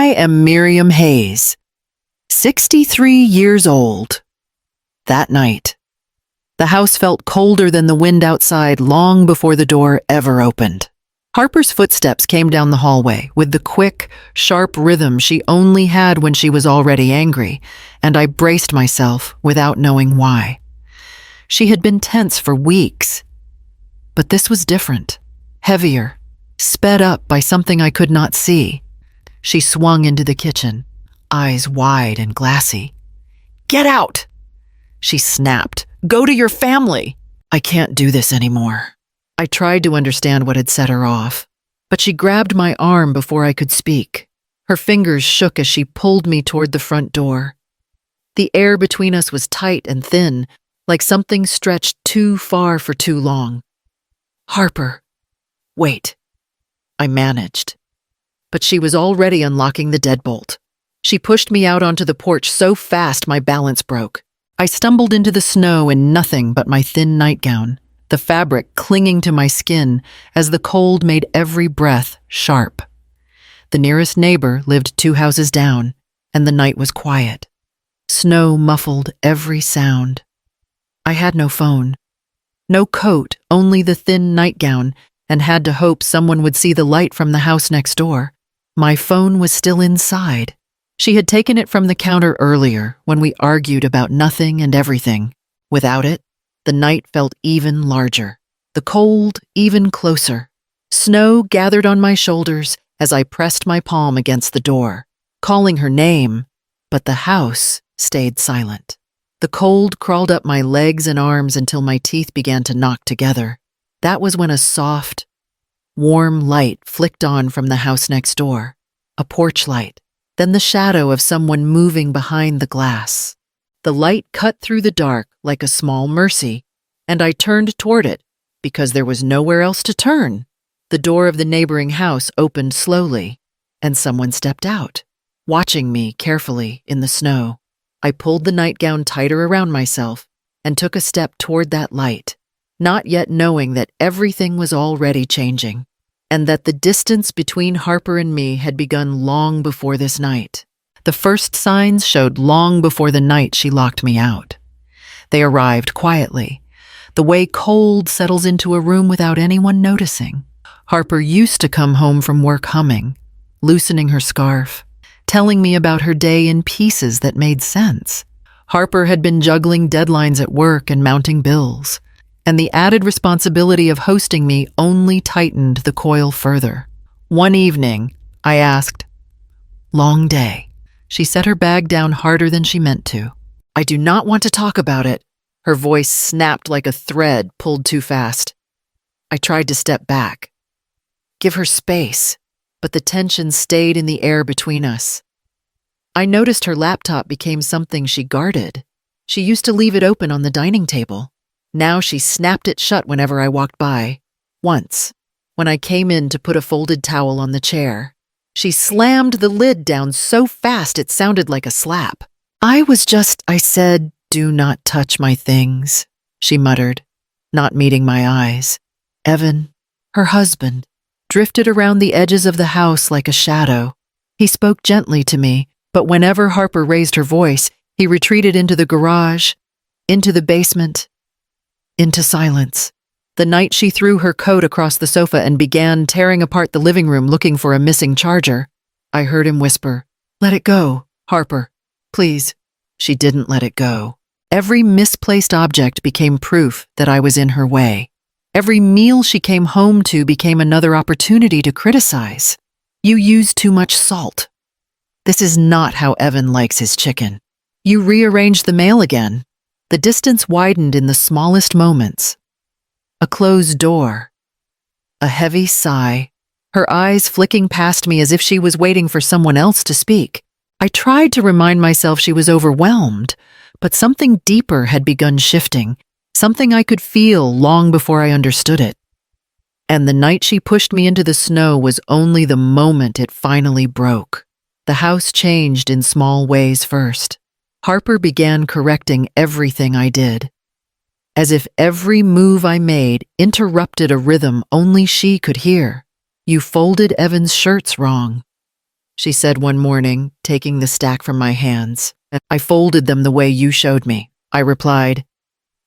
I am Miriam Hayes, 63 years old. That night, the house felt colder than the wind outside long before the door ever opened. Harper's footsteps came down the hallway with the quick, sharp rhythm she only had when she was already angry, and I braced myself without knowing why. She had been tense for weeks, but this was different, heavier, sped up by something I could not see. She swung into the kitchen, eyes wide and glassy. "Get out!" she snapped. "Go to your family!" "I can't do this anymore." I tried to understand what had set her off, but she grabbed my arm before I could speak. Her fingers shook as she pulled me toward the front door. The air between us was tight and thin, like something stretched too far for too long. "Harper, wait," I managed. But she was already unlocking the deadbolt. She pushed me out onto the porch so fast my balance broke. I stumbled into the snow in nothing but my thin nightgown, the fabric clinging to my skin as the cold made every breath sharp. The nearest neighbor lived 2 houses down, and the night was quiet. Snow muffled every sound. I had no phone, no coat, only the thin nightgown, and had to hope someone would see the light from the house next door. My phone was still inside. She had taken it from the counter earlier when we argued about nothing and everything. Without it, the night felt even larger, the cold even closer. Snow gathered on my shoulders as I pressed my palm against the door, calling her name, but the house stayed silent. The cold crawled up my legs and arms until my teeth began to knock together. That was when a soft, warm light flicked on from the house next door, a porch light, then the shadow of someone moving behind the glass. The light cut through the dark like a small mercy, and I turned toward it because there was nowhere else to turn. The door of the neighboring house opened slowly, and someone stepped out, watching me carefully in the snow. I pulled the nightgown tighter around myself and took a step toward that light, not yet knowing that everything was already changing, and that the distance between Harper and me had begun long before this night. The first signs showed long before the night she locked me out. They arrived quietly, the way cold settles into a room without anyone noticing. Harper used to come home from work humming, loosening her scarf, telling me about her day in pieces that made sense. Harper had been juggling deadlines at work and mounting bills, and the added responsibility of hosting me only tightened the coil further. One evening, I asked, "Long day." She set her bag down harder than she meant to. "I do not want to talk about it." Her voice snapped like a thread pulled too fast. I tried to step back, give her space, but the tension stayed in the air between us. I noticed her laptop became something she guarded. She used to leave it open on the dining table. Now she snapped it shut whenever I walked by. Once, when I came in to put a folded towel on the chair, she slammed the lid down so fast it sounded like a slap. I said, "Do not touch my things," she muttered, not meeting my eyes. Evan, her husband, drifted around the edges of the house like a shadow. He spoke gently to me, but whenever Harper raised her voice, he retreated into the garage, into the basement, into silence. The night she threw her coat across the sofa and began tearing apart the living room looking for a missing charger, I heard him whisper, "Let it go, Harper, please." She didn't let it go. Every misplaced object became proof that I was in her way. Every meal she came home to became another opportunity to criticize. "You use too much salt. This is not how Evan likes his chicken. You rearranged the mail again." The distance widened in the smallest moments. A closed door. A heavy sigh. Her eyes flicking past me as if she was waiting for someone else to speak. I tried to remind myself she was overwhelmed, but something deeper had begun shifting, something I could feel long before I understood it. And the night she pushed me into the snow was only the moment it finally broke. The house changed in small ways first. Harper began correcting everything I did, as if every move I made interrupted a rhythm only she could hear. "You folded Evan's shirts wrong." she said one morning, taking the stack from my hands. I folded them the way you showed me. I replied,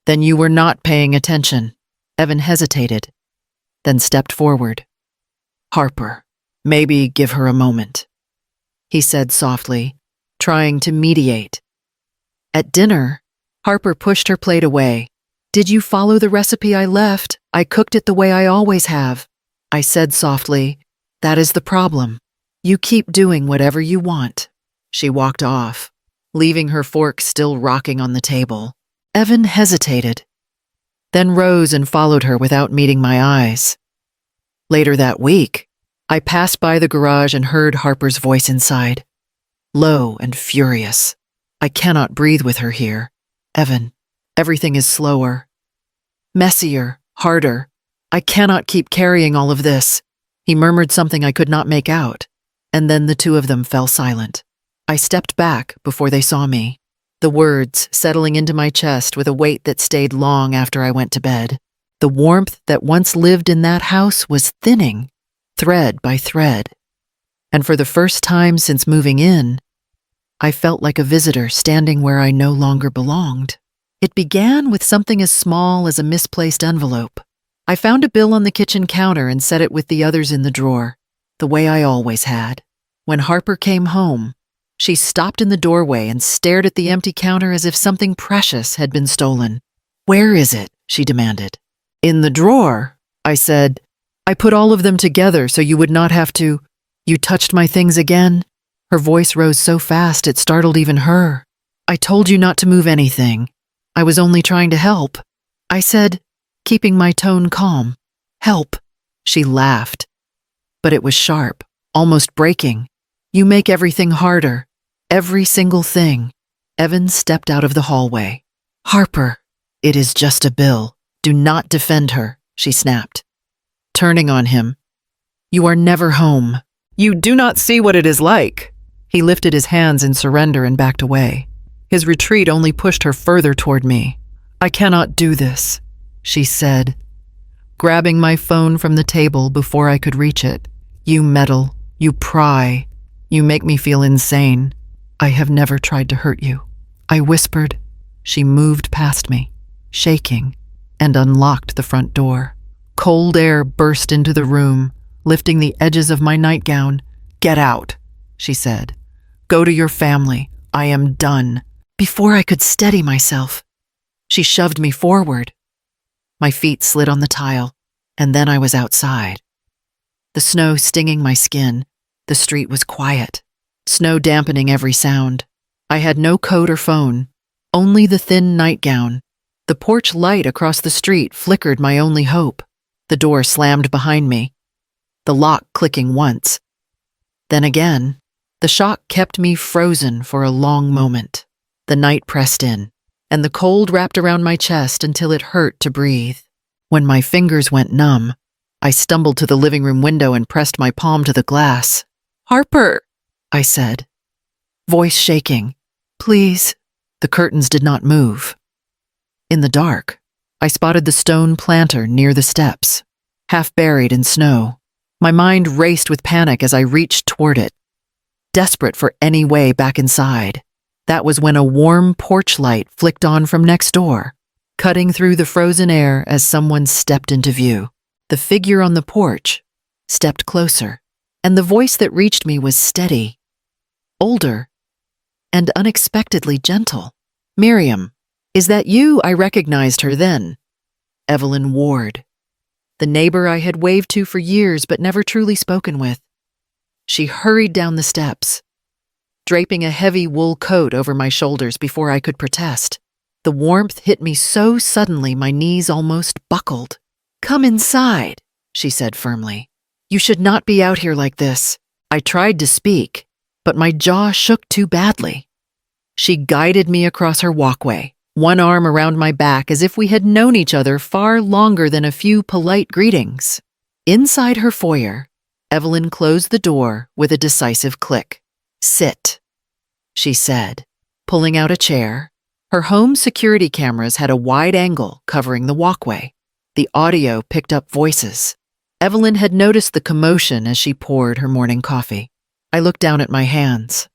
"Then you were not paying attention." Evan hesitated, then stepped forward. "Harper, maybe give her a moment," he said softly, trying to mediate. At dinner, Harper pushed her plate away. "Did you follow the recipe I left? I cooked it the way I always have." I said softly, "That is the problem. You keep doing whatever you want." She walked off, leaving her fork still rocking on the table. Evan hesitated, then rose and followed her without meeting my eyes. Later that week, I passed by the garage and heard Harper's voice inside, low and furious. "I cannot breathe with her here. Evan, everything is slower, messier, harder. I cannot keep carrying all of this." He murmured something I could not make out, and then the two of them fell silent. I stepped back before they saw me, the words settling into my chest with a weight that stayed long after I went to bed. The warmth that once lived in that house was thinning, thread by thread. And for the first time since moving in, I felt like a visitor standing where I no longer belonged. It began with something as small as a misplaced envelope. I found a bill on the kitchen counter and set it with the others in the drawer, the way I always had. When Harper came home, she stopped in the doorway and stared at the empty counter as if something precious had been stolen. "Where is it?" she demanded. "In the drawer," I said. "I put all of them together so you would not have to—" "You touched my things again?" Her voice rose so fast it startled even her. "I told you not to move anything. I was only trying to help," I said, keeping my tone calm. "Help." She laughed, but it was sharp, almost breaking. "You make everything harder. Every single thing." Evan stepped out of the hallway. "Harper, it is just a bill. Do not defend her," she snapped, turning on him. "You are never home. You do not see what it is like." He lifted his hands in surrender and backed away. His retreat only pushed her further toward me. "I cannot do this," she said, grabbing my phone from the table before I could reach it. "You meddle. You pry. You make me feel insane. I have never tried to hurt you," I whispered. She moved past me, shaking, and unlocked the front door. Cold air burst into the room, lifting the edges of my nightgown. "Get out," she said. "Go to your family. I am done." Before I could steady myself, she shoved me forward. My feet slid on the tile, and then I was outside. The snow stinging my skin, the street was quiet, snow dampening every sound. I had no coat or phone, only the thin nightgown. The porch light across the street flickered my only hope. The door slammed behind me, the lock clicking once. Then again, the shock kept me frozen for a long moment. The night pressed in, and the cold wrapped around my chest until it hurt to breathe. When my fingers went numb, I stumbled to the living room window and pressed my palm to the glass. "Harper," I said, voice shaking. "Please." The curtains did not move. In the dark, I spotted the stone planter near the steps, half buried in snow. My mind raced with panic as I reached toward it, desperate for any way back inside. That was when a warm porch light flicked on from next door, cutting through the frozen air as someone stepped into view. The figure on the porch stepped closer, and the voice that reached me was steady, older, and unexpectedly gentle. "Miriam, is that you?" I recognized her then. Evelyn Ward, the neighbor I had waved to for years but never truly spoken with. She hurried down the steps, draping a heavy wool coat over my shoulders before I could protest. The warmth hit me so suddenly my knees almost buckled. "Come inside," she said firmly. "You should not be out here like this." I tried to speak, but my jaw shook too badly. She guided me across her walkway, one arm around my back as if we had known each other far longer than a few polite greetings. Inside her foyer, Evelyn closed the door with a decisive click. "Sit," she said, pulling out a chair. Her home security cameras had a wide angle covering the walkway. The audio picked up voices. Evelyn had noticed the commotion as she poured her morning coffee. I looked down at my hands,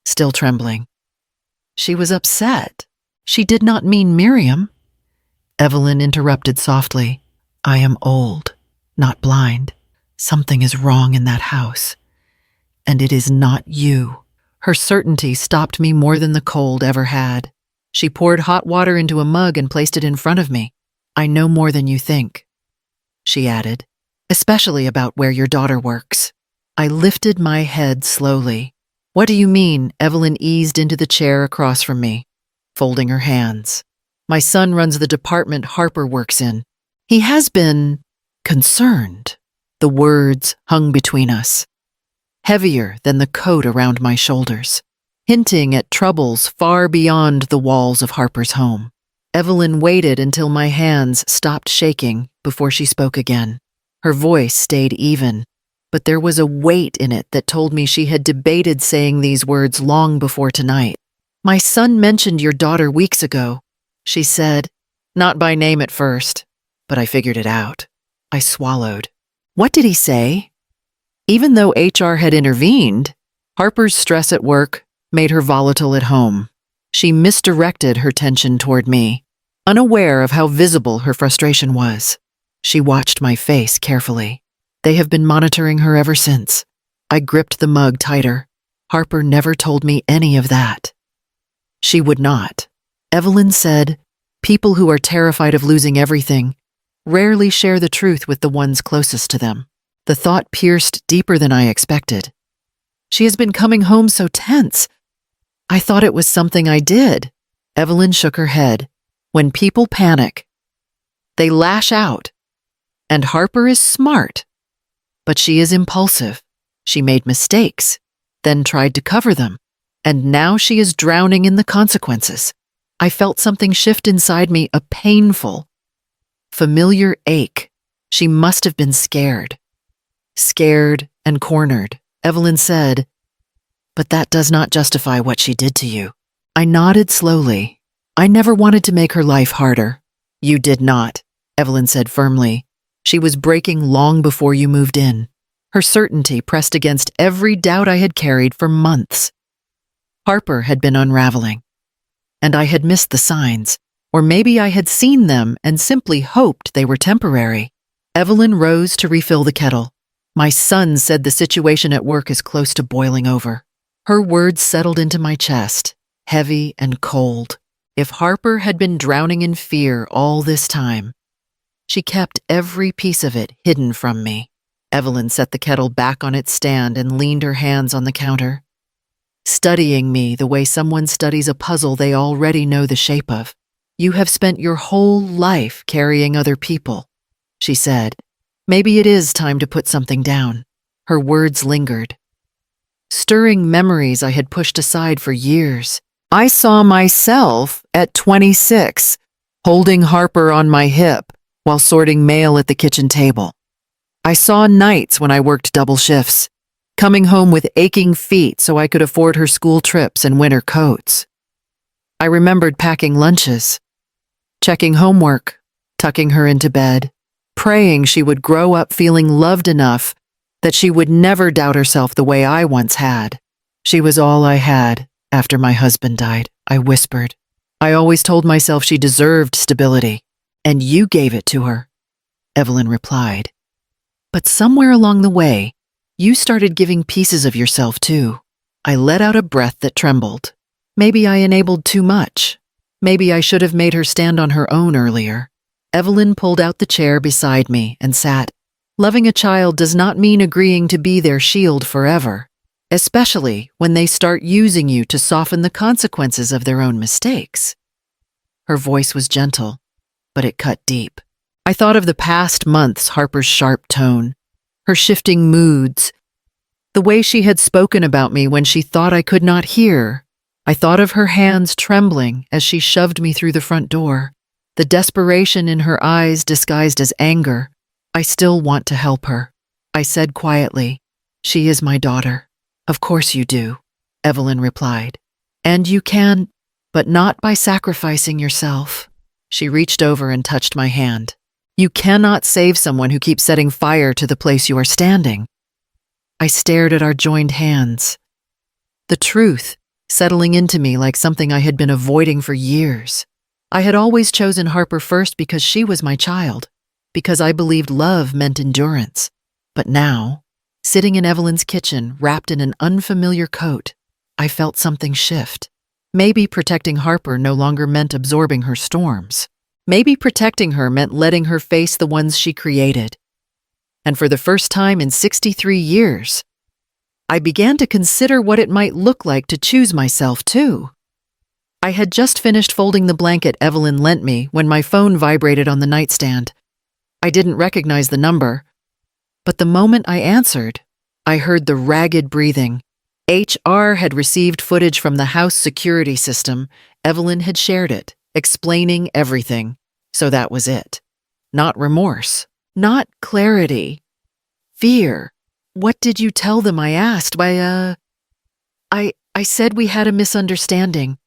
still trembling. She was upset. She did not mean Miriam. Evelyn interrupted softly. I am old, not blind. Something is wrong in that house. And it is not you. Her certainty stopped me more than the cold ever had. She poured hot water into a mug and placed it in front of me. I know more than you think, she added, especially about where your daughter works. I lifted my head slowly. What do you mean? Evelyn eased into the chair across from me, folding her hands. My son runs the department Harper works in. He has been concerned. The words hung between us, heavier than the coat around my shoulders, hinting at troubles far beyond the walls of Harper's home. Evelyn waited until my hands stopped shaking before she spoke again. Her voice stayed even, but there was a weight in it that told me she had debated saying these words long before tonight. My son mentioned your daughter weeks ago, she said, not by name at first, but I figured it out. I swallowed. What did he say? Even though HR had intervened, Harper's stress at work made her volatile at home. She misdirected her tension toward me, unaware of how visible her frustration was. She watched my face carefully. They have been monitoring her ever since. I gripped the mug tighter. Harper never told me any of that. She would not. Evelyn said, people who are terrified of losing everything rarely share the truth with the ones closest to them. The thought pierced deeper than I expected. She has been coming home so tense. I thought it was something I did. Evelyn shook her head. When people panic, they lash out. And Harper is smart. But she is impulsive. She made mistakes, then tried to cover them. And now she is drowning in the consequences. I felt something shift inside me, a painful, familiar ache. She must have been scared. Scared and cornered, Evelyn said, but that does not justify what she did to you. I nodded slowly. I never wanted to make her life harder. You did not, Evelyn said firmly. She was breaking long before you moved in. Her certainty pressed against every doubt I had carried for months. Harper had been unraveling, and I had missed the signs, or maybe I had seen them and simply hoped they were temporary. Evelyn rose to refill the kettle. My son said the situation at work is close to boiling over. Her words settled into my chest, heavy and cold. If Harper had been drowning in fear all this time, she kept every piece of it hidden from me. Evelyn set the kettle back on its stand and leaned her hands on the counter, studying me the way someone studies a puzzle they already know the shape of. You have spent your whole life carrying other people, she said. Maybe it is time to put something down. Her words lingered, stirring memories I had pushed aside for years. I saw myself at 26, holding Harper on my hip while sorting mail at the kitchen table. I saw nights when I worked double shifts, coming home with aching feet so I could afford her school trips and winter coats. I remembered packing lunches, checking homework, tucking her into bed, praying she would grow up feeling loved enough that she would never doubt herself the way I once had. She was all I had after my husband died, I whispered. I always told myself she deserved stability, and you gave it to her, Evelyn replied. But somewhere along the way, you started giving pieces of yourself too. I let out a breath that trembled. Maybe I enabled too much. Maybe I should have made her stand on her own earlier. Evelyn pulled out the chair beside me and sat. Loving a child does not mean agreeing to be their shield forever, especially when they start using you to soften the consequences of their own mistakes. Her voice was gentle, but it cut deep. I thought of the past months, Harper's sharp tone, her shifting moods, the way she had spoken about me when she thought I could not hear. I thought of her hands trembling as she shoved me through the front door, the desperation in her eyes disguised as anger. I still want to help her, I said quietly. She is my daughter. Of course you do, Evelyn replied. And you can, but not by sacrificing yourself. She reached over and touched my hand. You cannot save someone who keeps setting fire to the place you are standing. I stared at our joined hands. The truth settling into me like something I had been avoiding for years. I had always chosen Harper first because she was my child, because I believed love meant endurance. But now, sitting in Evelyn's kitchen, wrapped in an unfamiliar coat, I felt something shift. Maybe protecting Harper no longer meant absorbing her storms. Maybe protecting her meant letting her face the ones she created. And for the first time in 63 years, I began to consider what it might look like to choose myself too. I had just finished folding the blanket Evelyn lent me when my phone vibrated on the nightstand. I didn't recognize the number, but the moment I answered, I heard the ragged breathing. HR had received footage from the house security system. Evelyn had shared it, explaining everything. So that was it. Not remorse, not clarity, fear. What did you tell them? I asked. I said we had a misunderstanding,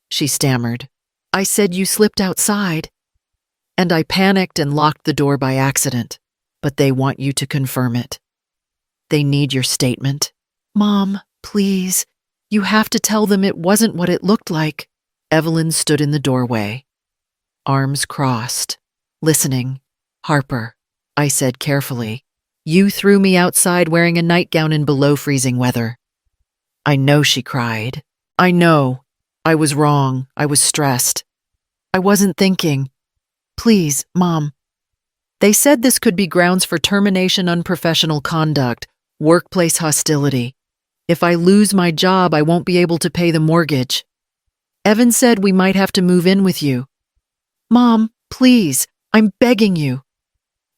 she stammered. I said you slipped outside. And I panicked and locked the door by accident. But they want you to confirm it. They need your statement. Mom, please, you have to tell them it wasn't what it looked like. Evelyn stood in the doorway, arms crossed, listening. Harper, I said carefully, you threw me outside wearing a nightgown in below freezing weather. I know, she cried. I know. I was wrong. I was stressed. I wasn't thinking. Please, Mom. They said this could be grounds for termination, unprofessional conduct, workplace hostility. If I lose my job, I won't be able to pay the mortgage. Evan said we might have to move in with you. Mom, please, I'm begging you.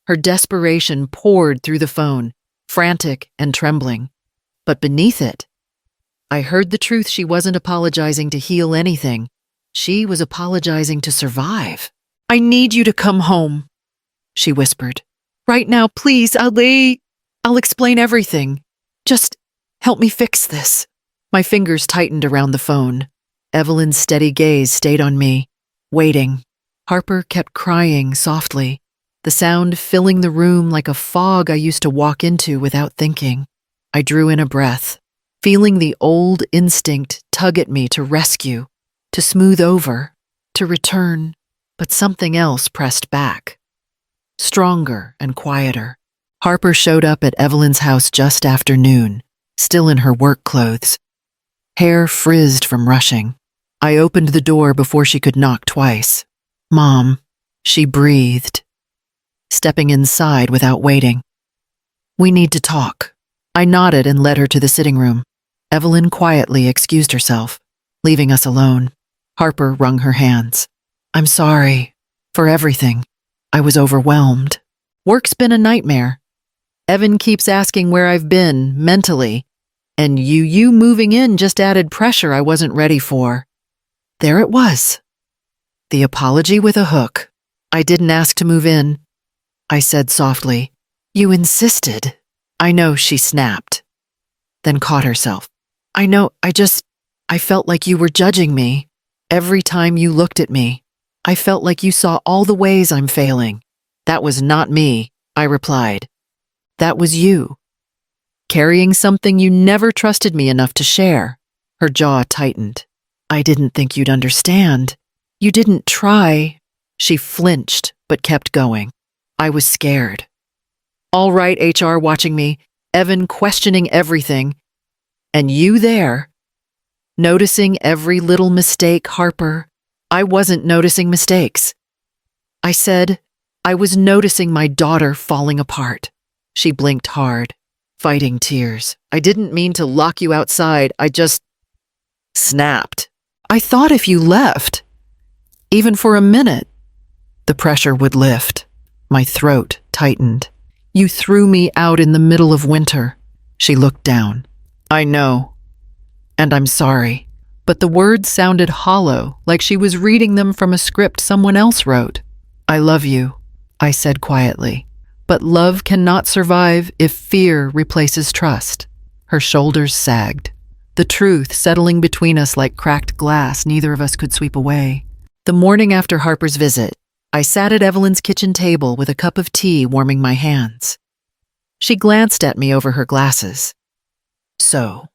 Her desperation poured through the phone, frantic and trembling. But beneath it, I heard the truth. She wasn't apologizing to heal anything. She was apologizing to survive. I need you to come home, she whispered. Right now, please, I'll explain everything. Just help me fix this. My fingers tightened around the phone. Evelyn's steady gaze stayed on me, waiting. Harper kept crying softly, the sound filling the room like a fog I used to walk into without thinking. I drew in a breath, feeling the old instinct tug at me to rescue, to smooth over, to return, but something else pressed back. Stronger and quieter. Harper showed up at Evelyn's house just after noon, still in her work clothes. Hair frizzed from rushing. I opened the door before she could knock twice. Mom, she breathed, stepping inside without waiting. We need to talk. I nodded and led her to the sitting room. Evelyn quietly excused herself, leaving us alone. Harper wrung her hands. I'm sorry for everything. I was overwhelmed. Work's been a nightmare. Evan keeps asking where I've been mentally, and you moving in just added pressure I wasn't ready for. There it was. The apology with a hook. I didn't ask to move in, I said softly. You insisted. I know, she snapped, then caught herself. I know, I felt like you were judging me. Every time you looked at me, I felt like you saw all the ways I'm failing. That was not me, I replied. That was you. Carrying something you never trusted me enough to share. Her jaw tightened. I didn't think you'd understand. You didn't try. She flinched, but kept going. I was scared. All right, HR watching me, Evan questioning everything, and you there, noticing every little mistake. Harper, I wasn't noticing mistakes. I said, I was noticing my daughter falling apart. She blinked hard, fighting tears. I didn't mean to lock you outside. I just snapped. I thought if you left, even for a minute, the pressure would lift. My throat tightened. You threw me out in the middle of winter. She looked down. I know. And I'm sorry. But the words sounded hollow, like she was reading them from a script someone else wrote. I love you, I said quietly. But love cannot survive if fear replaces trust. Her shoulders sagged. The truth settling between us like cracked glass neither of us could sweep away. The morning after Harper's visit, I sat at Evelyn's kitchen table with a cup of tea warming my hands. She glanced at me over her glasses. So,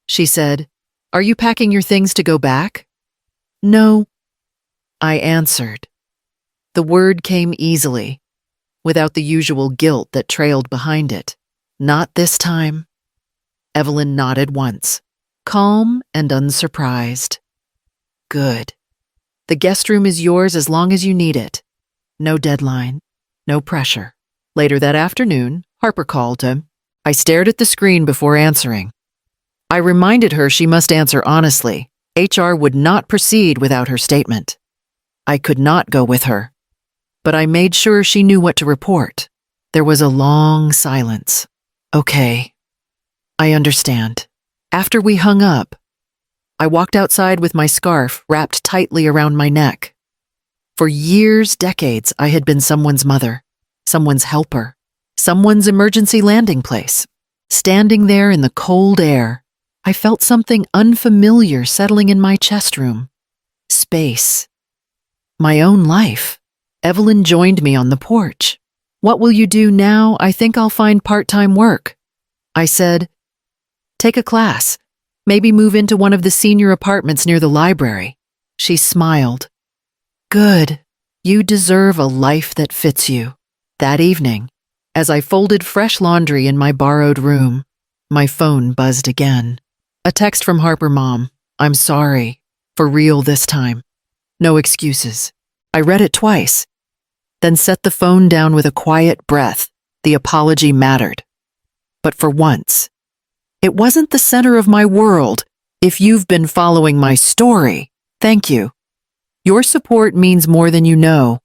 she said, "Are you packing your things to go back?" "No," I answered. The word came easily, without the usual guilt that trailed behind it. "Not this time." Evelyn nodded once, calm and unsurprised. "Good. The guest room is yours as long as you need it. No deadline, no pressure." Later that afternoon, Harper called him. I stared at the screen before answering. I reminded her she must answer honestly. HR would not proceed without her statement. I could not go with her, but I made sure she knew what to report. There was a long silence. "Okay, I understand." After we hung up, I walked outside with my scarf wrapped tightly around my neck. For years, decades, I had been someone's mother, someone's helper, someone's emergency landing place. Standing there in the cold air, I felt something unfamiliar settling in my chest room. Space. My own life. Evelyn joined me on the porch. "What will you do now? I think I'll find part-time work." I said, "Take a class. Maybe move into one of the senior apartments near the library." She smiled. "Good. You deserve a life that fits you." That evening, as I folded fresh laundry in my borrowed room, my phone buzzed again. A text from Harper Mom. "I'm sorry. For real this time. No excuses." I read it twice, then set the phone down with a quiet breath. The apology mattered. But for once, it wasn't the center of my world. If you've been following my story, thank you. Your support means more than you know.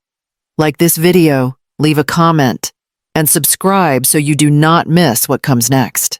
Like this video, leave a comment, and subscribe so you do not miss what comes next.